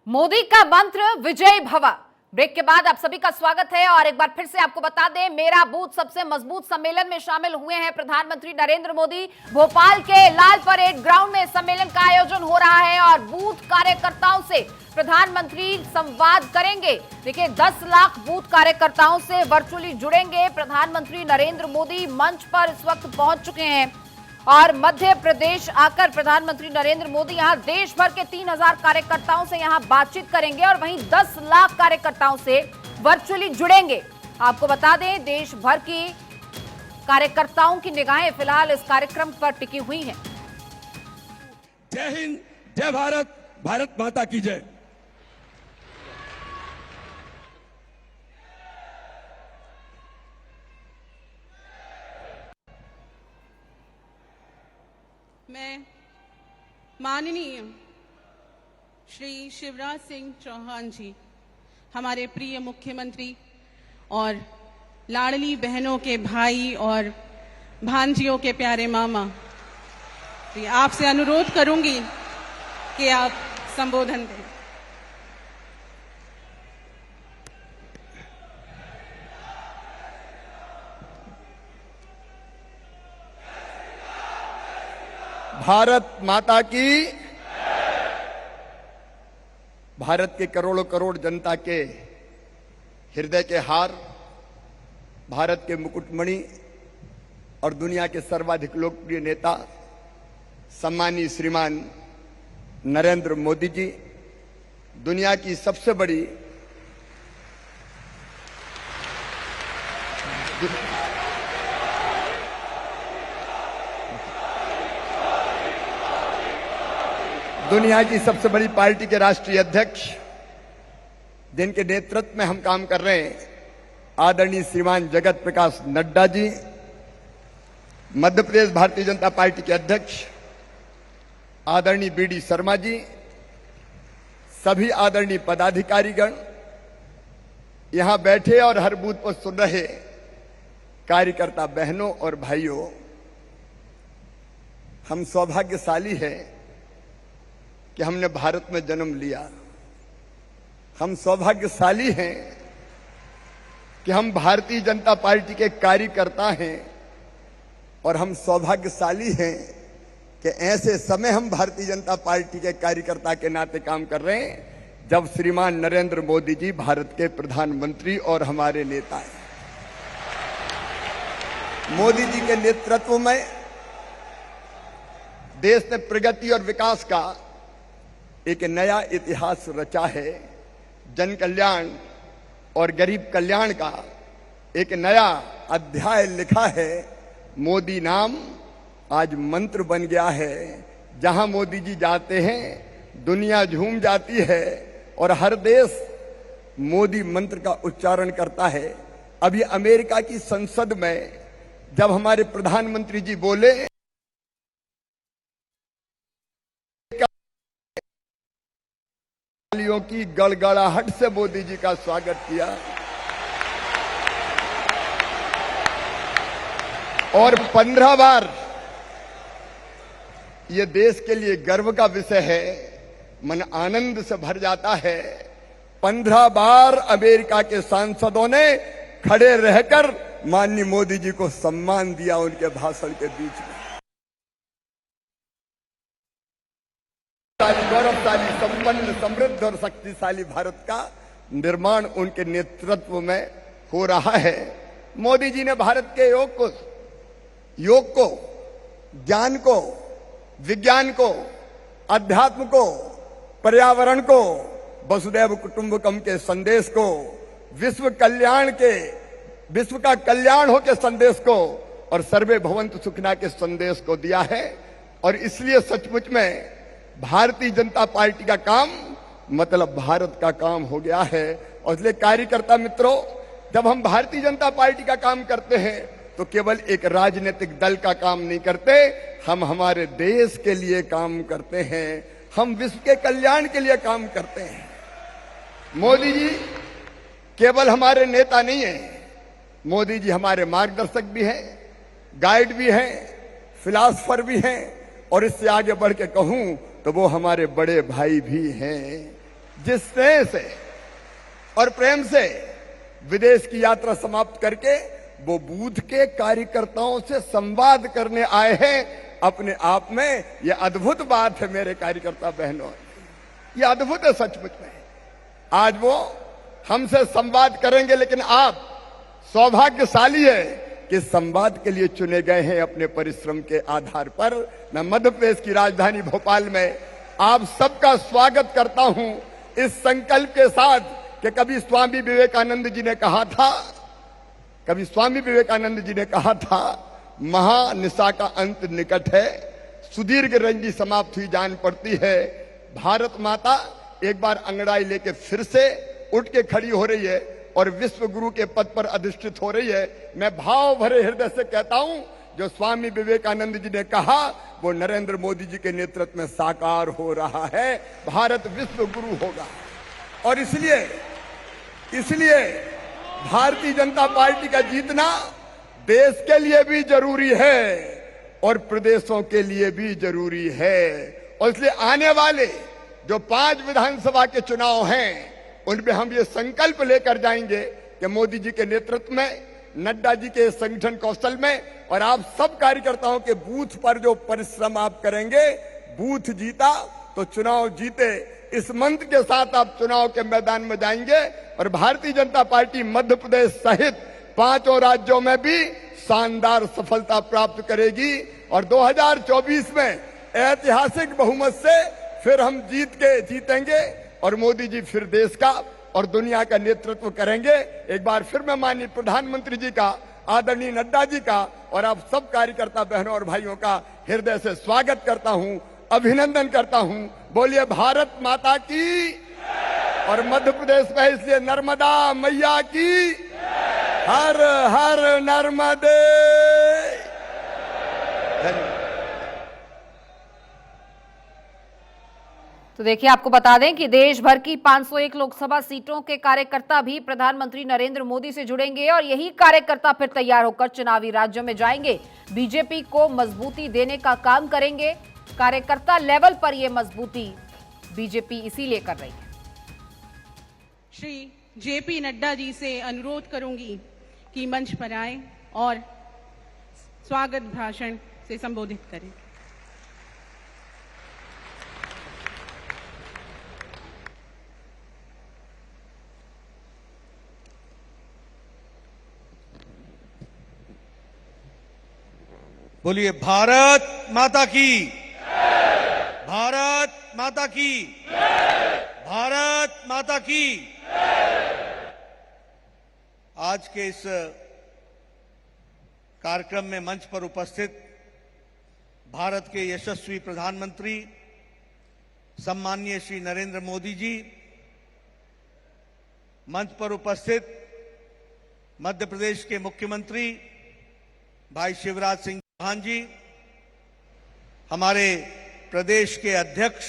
मोदी का मंत्र विजय भव। ब्रेक के बाद आप सभी का स्वागत है और एक बार फिर से आपको बता दें, मेरा बूथ सबसे मजबूत सम्मेलन में शामिल हुए हैं प्रधानमंत्री नरेंद्र मोदी। भोपाल के लाल परेड ग्राउंड में सम्मेलन का आयोजन हो रहा है और बूथ कार्यकर्ताओं से प्रधानमंत्री संवाद करेंगे। देखिए, 10 लाख बूथ कार्यकर्ताओं से वर्चुअली जुड़ेंगे प्रधानमंत्री नरेंद्र मोदी। मंच पर इस वक्त पहुंच चुके हैं और मध्य प्रदेश आकर प्रधानमंत्री नरेंद्र मोदी यहां देश भर के 3000 कार्यकर्ताओं से यहां बातचीत करेंगे और वहीं 10 लाख कार्यकर्ताओं से वर्चुअली जुड़ेंगे। आपको बता दें, देश भर की कार्यकर्ताओं की निगाहें फिलहाल इस कार्यक्रम पर टिकी हुई हैं। जय हिंद, जय भारत, भारत माता की जय। मैं माननीय श्री शिवराज सिंह चौहान जी, हमारे प्रिय मुख्यमंत्री और लाडली बहनों के भाई और भांजियों के प्यारे मामा, आपसे अनुरोध करूंगी कि आप संबोधन करें। भारत माता की, भारत के करोड़ों करोड़ जनता के हृदय के हार, भारत के मुकुटमणि और दुनिया के सर्वाधिक लोकप्रिय नेता सम्मानीय श्रीमान नरेंद्र मोदी जी, दुनिया की सबसे बड़ी पार्टी के राष्ट्रीय अध्यक्ष, जिनके नेतृत्व में हम काम कर रहे हैं, आदरणीय श्रीमान जगत प्रकाश नड्डा जी, मध्य प्रदेश भारतीय जनता पार्टी के अध्यक्ष आदरणीय बीडी शर्मा जी, सभी आदरणीय पदाधिकारीगण, यहां बैठे और हर बूथ पर सुन रहे कार्यकर्ता बहनों और भाइयों, हम सौभाग्यशाली हैं कि हमने भारत में जन्म लिया। हम सौभाग्यशाली हैं कि हम भारतीय जनता पार्टी के कार्यकर्ता हैं और हम सौभाग्यशाली हैं कि ऐसे समय हम भारतीय जनता पार्टी के कार्यकर्ता के नाते काम कर रहे हैं जब श्रीमान नरेंद्र मोदी जी भारत के प्रधानमंत्री और हमारे नेता हैं। मोदी जी के नेतृत्व में देश ने प्रगति और विकास का एक नया इतिहास रचा है। जन कल्याण और गरीब कल्याण का एक नया अध्याय लिखा है। मोदी नाम आज मंत्र बन गया है। जहां मोदी जी जाते हैं दुनिया झूम जाती है और हर देश मोदी मंत्र का उच्चारण करता है। अभी अमेरिका की संसद में जब हमारे प्रधानमंत्री जी बोले, की गड़गड़ाहट से मोदी जी का स्वागत किया और 15 बार, ये देश के लिए गर्व का विषय है, मन आनंद से भर जाता है। 15 बार अमेरिका के सांसदों ने खड़े रहकर माननीय मोदी जी को सम्मान दिया उनके भाषण के बीच में। गौरवशाली, संपन्न, समृद्ध और शक्तिशाली भारत का निर्माण उनके नेतृत्व में हो रहा है। मोदी जी ने भारत के योग को, ज्ञान को, विज्ञान को, अध्यात्म को, पर्यावरण को, वसुधैव कुटुंबकम के संदेश को, विश्व का कल्याण हो के संदेश को और सर्वे भवन्तु सुखिनः के संदेश को दिया है। और इसलिए सचमुच में भारतीय जनता पार्टी का काम मतलब भारत का काम हो गया है। और इसलिए कार्यकर्ता मित्रों, जब हम भारतीय जनता पार्टी का काम करते हैं तो केवल एक राजनीतिक दल का काम नहीं करते, हम हमारे देश के लिए काम करते हैं, हम विश्व के कल्याण के लिए काम करते हैं। मोदी जी केवल हमारे नेता नहीं है, मोदी जी हमारे मार्गदर्शक भी हैं, गाइड भी हैं, फिलॉसफर भी हैं और इससे आगे बढ़ के कहूं तो वो हमारे बड़े भाई भी हैं। जिस स्नेह से और प्रेम से विदेश की यात्रा समाप्त करके वो बूथ के कार्यकर्ताओं से संवाद करने आए हैं, अपने आप में ये अद्भुत बात है मेरे कार्यकर्ता बहनों, ये अद्भुत है सचमुच में। आज वो हमसे संवाद करेंगे, लेकिन आप सौभाग्यशाली है कि संवाद के लिए चुने गए हैं अपने परिश्रम के आधार पर। मैं मध्य प्रदेश की राजधानी भोपाल में आप सबका स्वागत करता हूं इस संकल्प के साथ कि कभी स्वामी विवेकानंद जी ने कहा था महानिशा का अंत निकट है, सुदीर्घ रंजी समाप्त हुई जान पड़ती है। भारत माता एक बार अंगड़ाई लेके फिर से उठ के खड़ी हो रही है और विश्व गुरु के पद पर अधिष्ठित हो रही है। मैं भाव भरे हृदय से कहता हूं, जो स्वामी विवेकानंद जी ने कहा वो नरेंद्र मोदी जी के नेतृत्व में साकार हो रहा है। भारत विश्व गुरु होगा और इसलिए भारतीय जनता पार्टी का जीतना देश के लिए भी जरूरी है और प्रदेशों के लिए भी जरूरी है। और इसलिए आने वाले जो 5 विधानसभा के चुनाव हैं उनमें हम ये संकल्प लेकर जाएंगे कि मोदी जी के नेतृत्व में, नड्डा जी के संगठन कौशल में और आप सब कार्यकर्ताओं के बूथ पर जो परिश्रम आप करेंगे, बूथ जीता तो चुनाव जीते, इस मंत्र के साथ आप चुनाव के मैदान में जाएंगे और भारतीय जनता पार्टी मध्य प्रदेश सहित 5 राज्यों में भी शानदार सफलता प्राप्त करेगी और 2024 में ऐतिहासिक बहुमत से फिर हम जीतेंगे और मोदी जी फिर देश का और दुनिया का नेतृत्व करेंगे। एक बार फिर मैं माननीय प्रधानमंत्री जी का, आदरणीय नड्डा जी का और आप सब कार्यकर्ता बहनों और भाइयों का हृदय से स्वागत करता हूं, अभिनंदन करता हूं। बोलिए भारत माता की और मध्य प्रदेश में इसलिए नर्मदा मैया की हर हर नर्मदे। धन्यवाद। तो देखिए, आपको बता दें कि देश भर की 501 लोकसभा सीटों के कार्यकर्ता भी प्रधानमंत्री नरेंद्र मोदी से जुड़ेंगे और यही कार्यकर्ता फिर तैयार होकर चुनावी राज्यों में जाएंगे, बीजेपी को मजबूती देने का काम करेंगे। कार्यकर्ता लेवल पर यह मजबूती बीजेपी इसीलिए कर रही है। श्री जेपी नड्डा जी से अनुरोध करूंगी कि मंच पर आए और स्वागत भाषण से संबोधित करें। बोलिए भारत माता की, भारत माता की, भारत माता की। आज के इस कार्यक्रम में मंच पर उपस्थित भारत के यशस्वी प्रधानमंत्री सम्माननीय श्री नरेंद्र मोदी जी, मंच पर उपस्थित मध्य प्रदेश के मुख्यमंत्री भाई शिवराज सिंह चौहान जी, हमारे प्रदेश के अध्यक्ष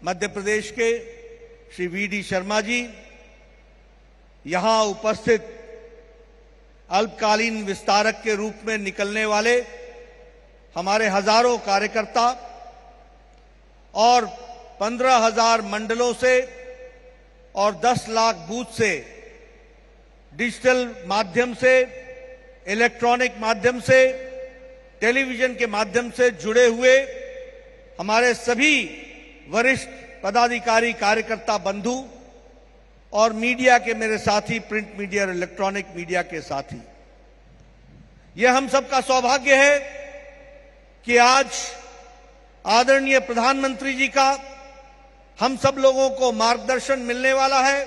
मध्य प्रदेश के श्री वी.डी. शर्मा जी, यहां उपस्थित अल्पकालीन विस्तारक के रूप में निकलने वाले हमारे हजारों कार्यकर्ता और 15,000 मंडलों से और 10 लाख बूथ से डिजिटल माध्यम से, इलेक्ट्रॉनिक माध्यम से, टेलीविजन के माध्यम से जुड़े हुए हमारे सभी वरिष्ठ पदाधिकारी, कार्यकर्ता बंधु और मीडिया के मेरे साथी, प्रिंट मीडिया और इलेक्ट्रॉनिक मीडिया के साथी, यह हम सबका सौभाग्य है कि आज आदरणीय प्रधानमंत्री जी का हम सब लोगों को मार्गदर्शन मिलने वाला है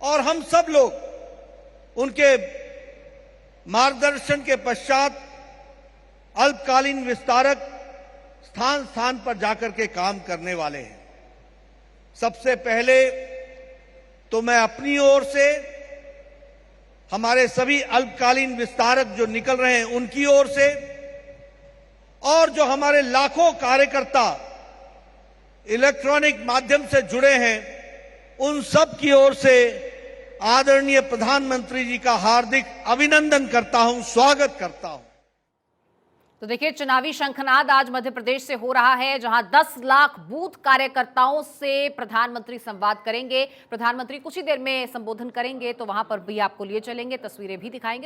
और हम सब लोग उनके मार्गदर्शन के पश्चात अल्पकालीन विस्तारक स्थान स्थान पर जाकर के काम करने वाले हैं। सबसे पहले तो मैं अपनी ओर से हमारे सभी अल्पकालीन विस्तारक जो निकल रहे हैं उनकी ओर से और जो हमारे लाखों कार्यकर्ता इलेक्ट्रॉनिक माध्यम से जुड़े हैं उन सब की ओर से आदरणीय प्रधानमंत्री जी का हार्दिक अभिनंदन करता हूं, स्वागत करता हूं। तो देखिए, चुनावी शंखनाद आज मध्य प्रदेश से हो रहा है, जहां 10 लाख बूथ कार्यकर्ताओं से प्रधानमंत्री संवाद करेंगे। प्रधानमंत्री कुछ ही देर में संबोधन करेंगे, तो वहां पर भी आपको लिए चलेंगे, तस्वीरें भी दिखाएंगे।